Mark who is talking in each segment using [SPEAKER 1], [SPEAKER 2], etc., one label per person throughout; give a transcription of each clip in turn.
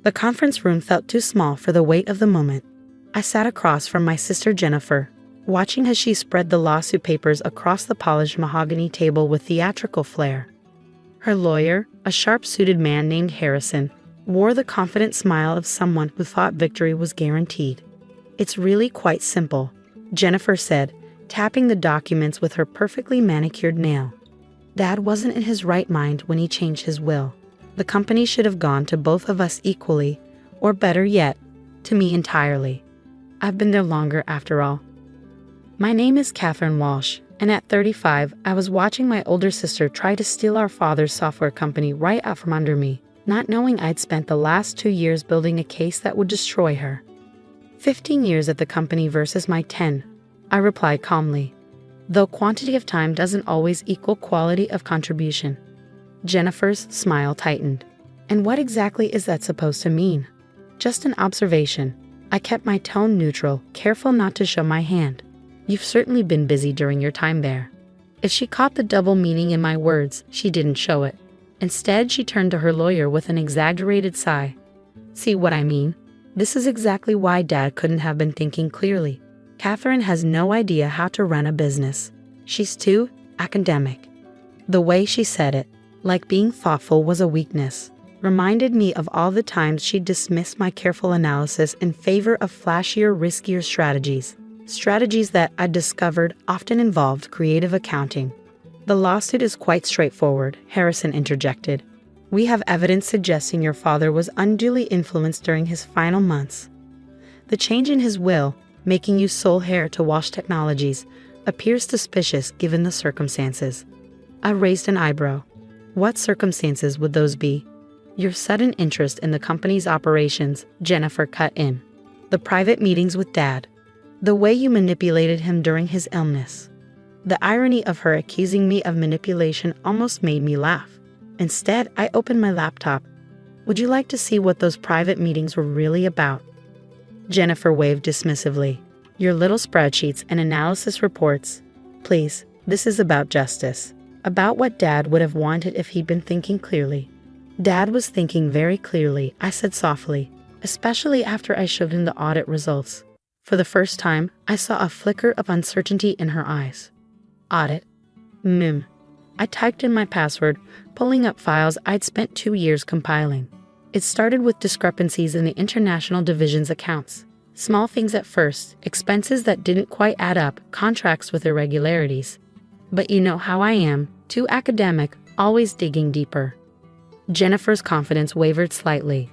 [SPEAKER 1] The conference room felt too small for the weight of the moment. I sat across from my sister Jennifer, watching as she spread the lawsuit papers across the polished mahogany table with theatrical flair. Her lawyer, a sharp-suited man named Harrison, wore the confident smile of someone who thought victory was guaranteed. "It's really quite simple," Jennifer said, tapping the documents with her perfectly manicured nail. "Dad wasn't in his right mind when he changed his will. The company should have gone to both of us equally, or better yet, to me entirely. I've been there longer after all. My name is Catherine Walsh, and at 35, I was watching my older sister try to steal our father's software company right out from under me, not knowing I'd spent the last 2 years building a case that would destroy her. 15 years at the company versus my 10, I replied calmly. Though quantity of time doesn't always equal quality of contribution. Jennifer's smile tightened. And what exactly is that supposed to mean? Just an observation. I kept my tone neutral, careful not to show my hand. You've certainly been busy during your time there. If she caught the double meaning in my words, she didn't show it. Instead, she turned to her lawyer with an exaggerated sigh. See what I mean? This is exactly why Dad couldn't have been thinking clearly. Catherine has no idea how to run a business. She's too academic. The way she said it, like being thoughtful was a weakness, reminded me of all the times she dismissed my careful analysis in favor of flashier, riskier strategies. Strategies that I discovered often involved creative accounting. The lawsuit is quite straightforward, Harrison interjected. We have evidence suggesting your father was unduly influenced during his final months. The change in his will, making you sole heir to Walsh Technologies, appears suspicious given the circumstances. I raised an eyebrow. What circumstances would those be? Your sudden interest in the company's operations, Jennifer cut in. The private meetings with Dad. The way you manipulated him during his illness. The irony of her accusing me of manipulation almost made me laugh. Instead, I opened my laptop. Would you like to see what those private meetings were really about? Jennifer waved dismissively. Your little spreadsheets and analysis reports. Please, this is about justice. About what Dad would have wanted if he'd been thinking clearly. Dad was thinking very clearly, I said softly, especially after I showed him the audit results. For the first time, I saw a flicker of uncertainty in her eyes. Audit. I typed in my password, pulling up files I'd spent 2 years compiling. It started with discrepancies in the international division's accounts. Small things at first, expenses that didn't quite add up, contracts with irregularities. But you know how I am, too academic, always digging deeper. Jennifer's confidence wavered slightly.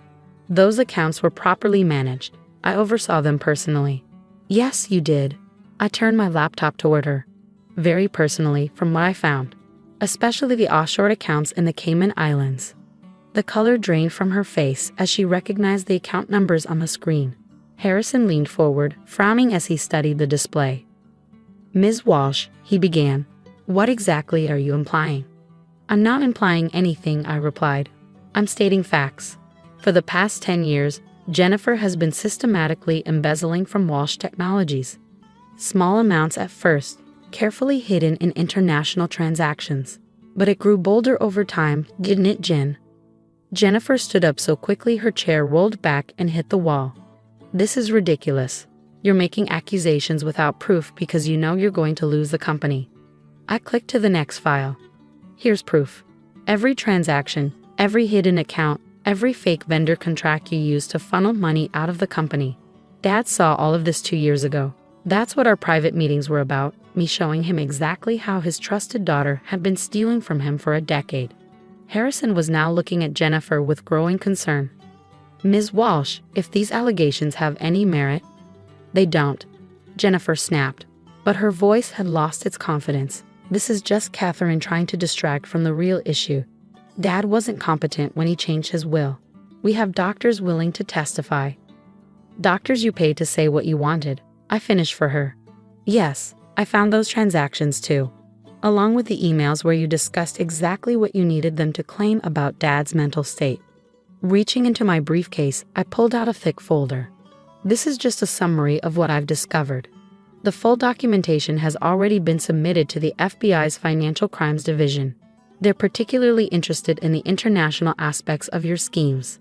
[SPEAKER 1] Those accounts were properly managed. I oversaw them personally. Yes, you did. I turned my laptop toward her. Very personally, from what I found. Especially the offshore accounts in the Cayman Islands. The color drained from her face as she recognized the account numbers on the screen. Harrison leaned forward, frowning as he studied the display. Ms. Walsh, he began. What exactly are you implying? I'm not implying anything, I replied. I'm stating facts. For the past 10 years, Jennifer has been systematically embezzling from Walsh Technologies. Small amounts at first, carefully hidden in international transactions. But it grew bolder over time, didn't it, Jen? Jennifer stood up so quickly her chair rolled back and hit the wall. This is ridiculous. You're making accusations without proof because you know you're going to lose the company. I clicked to the next file. Here's proof. Every transaction, every hidden account, every fake vendor contract you used to funnel money out of the company. Dad saw all of this 2 years ago. That's what our private meetings were about, me showing him exactly how his trusted daughter had been stealing from him for a decade. Harrison was now looking at Jennifer with growing concern. Ms. Walsh, if these allegations have any merit. They don't, Jennifer snapped, but her voice had lost its confidence. This is just Catherine trying to distract from the real issue. Dad wasn't competent when he changed his will. We have doctors willing to testify. Doctors you paid to say what you wanted. I finished for her. Yes, I found those transactions too, along with the emails where you discussed exactly what you needed them to claim about Dad's mental state. Reaching into my briefcase, I pulled out a thick folder. This is just a summary of what I've discovered. The full documentation has already been submitted to the FBI's Financial Crimes Division. They're particularly interested in the international aspects of your schemes.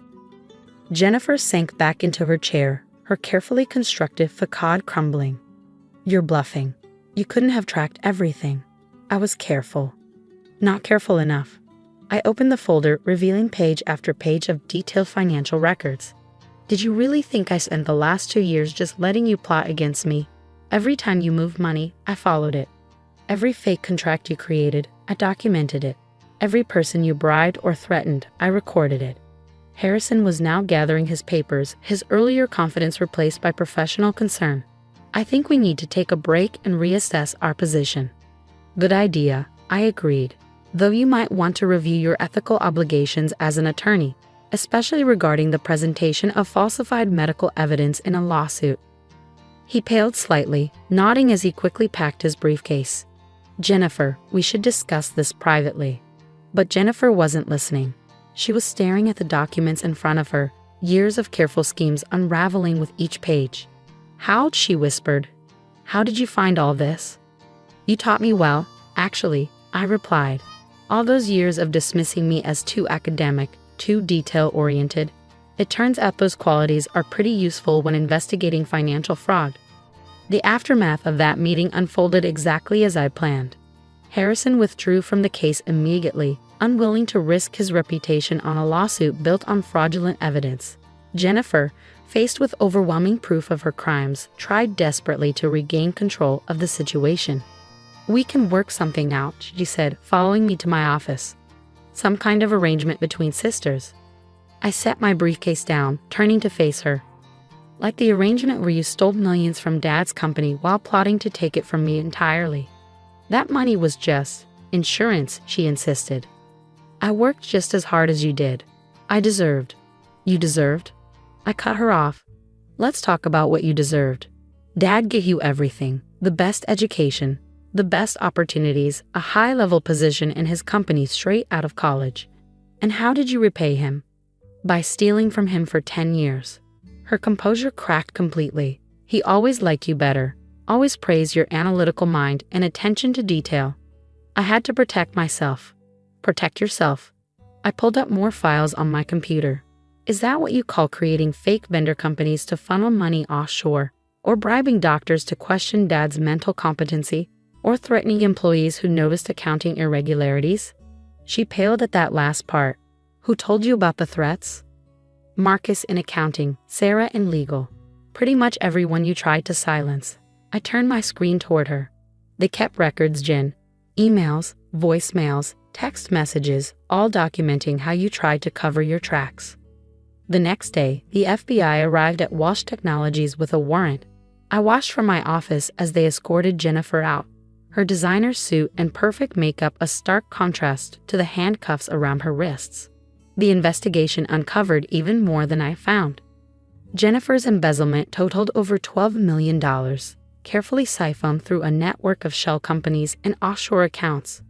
[SPEAKER 1] Jennifer sank back into her chair, her carefully constructed facade crumbling. You're bluffing. You couldn't have tracked everything. I was careful. Not careful enough. I opened the folder, revealing page after page of detailed financial records. Did you really think I spent the last 2 years just letting you plot against me? Every time you moved money, I followed it. Every fake contract you created, I documented it. Every person you bribed or threatened, I recorded it. Harrison was now gathering his papers, his earlier confidence replaced by professional concern. I think we need to take a break and reassess our position. Good idea, I agreed. Though you might want to review your ethical obligations as an attorney, especially regarding the presentation of falsified medical evidence in a lawsuit. He paled slightly, nodding as he quickly packed his briefcase. Jennifer, we should discuss this privately. But Jennifer wasn't listening. She was staring at the documents in front of her, years of careful schemes unraveling with each page. How? She whispered. How did you find all this? You taught me well, actually, I replied. All those years of dismissing me as too academic, too detail-oriented. It turns out those qualities are pretty useful when investigating financial fraud. The aftermath of that meeting unfolded exactly as I planned. Harrison withdrew from the case immediately, unwilling to risk his reputation on a lawsuit built on fraudulent evidence. Jennifer, faced with overwhelming proof of her crimes, tried desperately to regain control of the situation. We can work something out, she said, following me to my office. Some kind of arrangement between sisters. I set my briefcase down, turning to face her. Like the arrangement where you stole millions from Dad's company while plotting to take it from me entirely. That money was just insurance, she insisted. I worked just as hard as you did. I deserved. You deserved? I cut her off. Let's talk about what you deserved. Dad gave you everything, the best education, the best opportunities, a high-level position in his company straight out of college. And how did you repay him? By stealing from him for 10 years. Her composure cracked completely. He always liked you better, always praised your analytical mind and attention to detail. I had to protect myself. Protect yourself. I pulled up more files on my computer. Is that what you call creating fake vendor companies to funnel money offshore, or bribing doctors to question Dad's mental competency, or threatening employees who noticed accounting irregularities? She paled at that last part. Who told you about the threats? Marcus in accounting, Sarah in legal. Pretty much everyone you tried to silence. I turned my screen toward her. They kept records, Jen. Emails, voicemails, text messages, all documenting how you tried to cover your tracks. The next day, the FBI arrived at Walsh Technologies with a warrant. I watched from my office as they escorted Jennifer out. Her designer suit and perfect makeup a stark contrast to the handcuffs around her wrists. The investigation uncovered even more than I found. Jennifer's embezzlement totaled over $12 million, carefully siphoned through a network of shell companies and offshore accounts.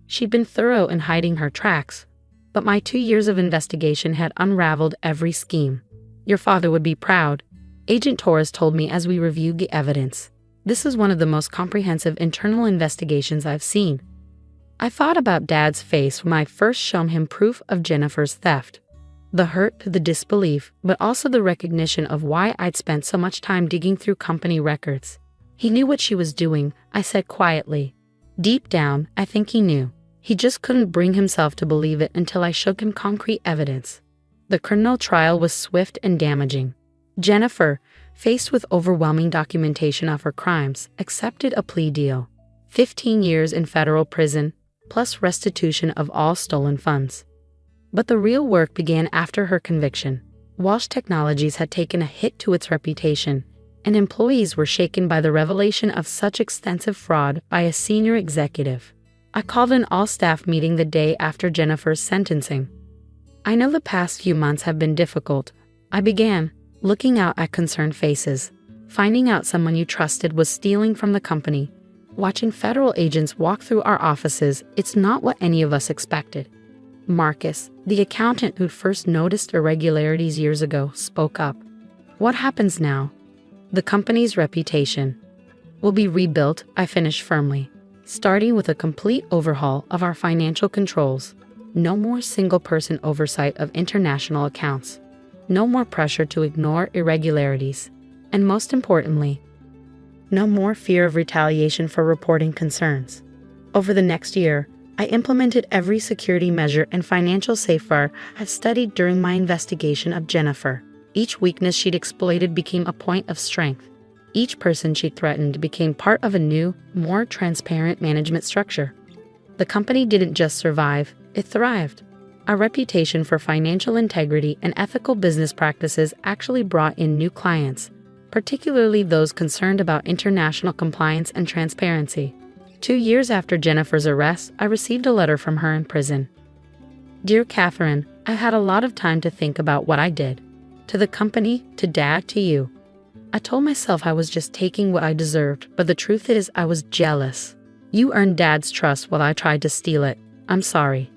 [SPEAKER 1] She'd been thorough in hiding her tracks, but my 2 years of investigation had unraveled every scheme. Your father would be proud, Agent Torres told me as we reviewed the evidence. This is one of the most comprehensive internal investigations I've seen. I thought about Dad's face when I first showed him proof of Jennifer's theft. The hurt, the disbelief, but also the recognition of why I'd spent so much time digging through company records. He knew what she was doing, I said quietly. Deep down, I think he knew. He just couldn't bring himself to believe it until I showed him concrete evidence. The criminal trial was swift and damaging. Jennifer, faced with overwhelming documentation of her crimes, accepted a plea deal. 15 years in federal prison, plus restitution of all stolen funds. But the real work began after her conviction. Walsh Technologies had taken a hit to its reputation, and employees were shaken by the revelation of such extensive fraud by a senior executive. I called an all-staff meeting the day after Jennifer's sentencing. I know the past few months have been difficult, I began, looking out at concerned faces. Finding out someone you trusted was stealing from the company. Watching federal agents walk through our offices, it's not what any of us expected. Marcus, the accountant who'd first noticed irregularities years ago, spoke up. What happens now? The company's reputation will be rebuilt, I finished firmly, starting with a complete overhaul of our financial controls. No more single-person oversight of international accounts. No more pressure to ignore irregularities. And most importantly, no more fear of retaliation for reporting concerns. Over the next year, I implemented every security measure and financial safeguard I've studied during my investigation of Jennifer. Each weakness she'd exploited became a point of strength. Each person she threatened became part of a new, more transparent management structure. The company didn't just survive, it thrived. Our reputation for financial integrity and ethical business practices actually brought in new clients, particularly those concerned about international compliance and transparency. 2 years after Jennifer's arrest, I received a letter from her in prison. Dear Catherine, I had a lot of time to think about what I did. To the company, to Dad, to you. I told myself I was just taking what I deserved, but the truth is I was jealous. You earned Dad's trust while I tried to steal it. I'm sorry.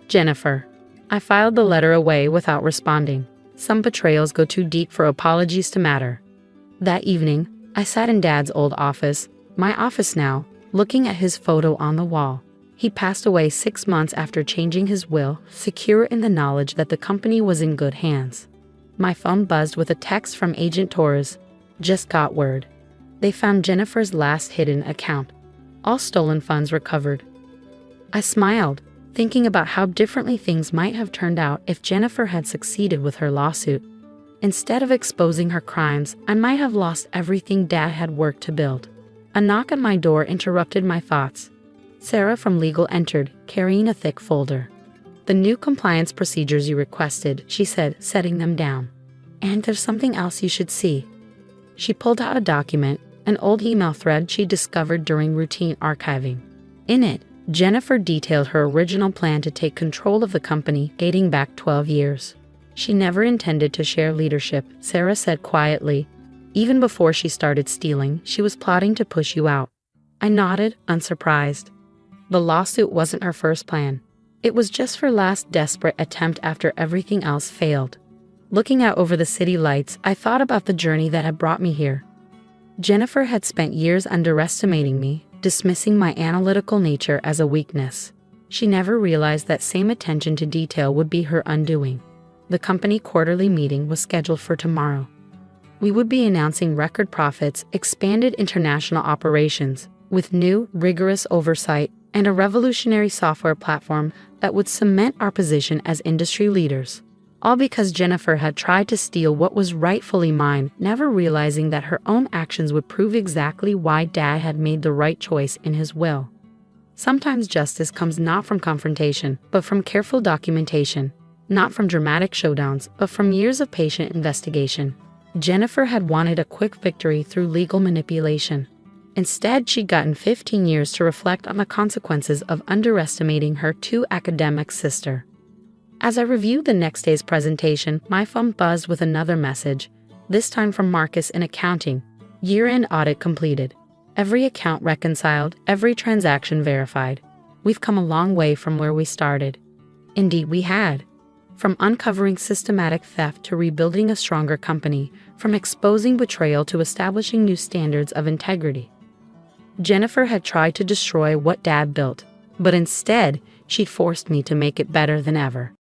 [SPEAKER 1] Jennifer. I filed the letter away without responding. Some betrayals go too deep for apologies to matter. That evening, I sat in Dad's old office, my office now, looking at his photo on the wall. He passed away 6 months after changing his will, secure in the knowledge that the company was in good hands. My phone buzzed with a text from Agent Torres. Just got word. They found Jennifer's last hidden account. All stolen funds recovered. I smiled, thinking about how differently things might have turned out if Jennifer had succeeded with her lawsuit. Instead of exposing her crimes, I might have lost everything Dad had worked to build. A knock on my door interrupted my thoughts. Sarah from legal entered, carrying a thick folder. The new compliance procedures you requested, she said, setting them down. And there's something else you should see. She pulled out a document, an old email thread she discovered during routine archiving. In it, Jennifer detailed her original plan to take control of the company dating back 12 years. She never intended to share leadership, Sarah said quietly. Even before she started stealing, she was plotting to push you out. I nodded, unsurprised. The lawsuit wasn't her first plan. It was just her last desperate attempt after everything else failed. Looking out over the city lights, I thought about the journey that had brought me here. Jennifer had spent years underestimating me, dismissing my analytical nature as a weakness. She never realized that same attention to detail would be her undoing. The company quarterly meeting was scheduled for tomorrow. We would be announcing record profits, expanded international operations, with new, rigorous oversight, and a revolutionary software platform that would cement our position as industry leaders. All because Jennifer had tried to steal what was rightfully mine, never realizing that her own actions would prove exactly why Dad had made the right choice in his will. Sometimes justice comes not from confrontation, but from careful documentation, not from dramatic showdowns, but from years of patient investigation. Jennifer had wanted a quick victory through legal manipulation. Instead, she'd gotten 15 years to reflect on the consequences of underestimating her too academic sister. As I reviewed the next day's presentation, my phone buzzed with another message, this time from Marcus in accounting. Year-end audit completed. Every account reconciled, every transaction verified. We've come a long way from where we started. Indeed, we had. From uncovering systematic theft to rebuilding a stronger company, from exposing betrayal to establishing new standards of integrity. Jennifer had tried to destroy what Dad built, but instead, she'd forced me to make it better than ever.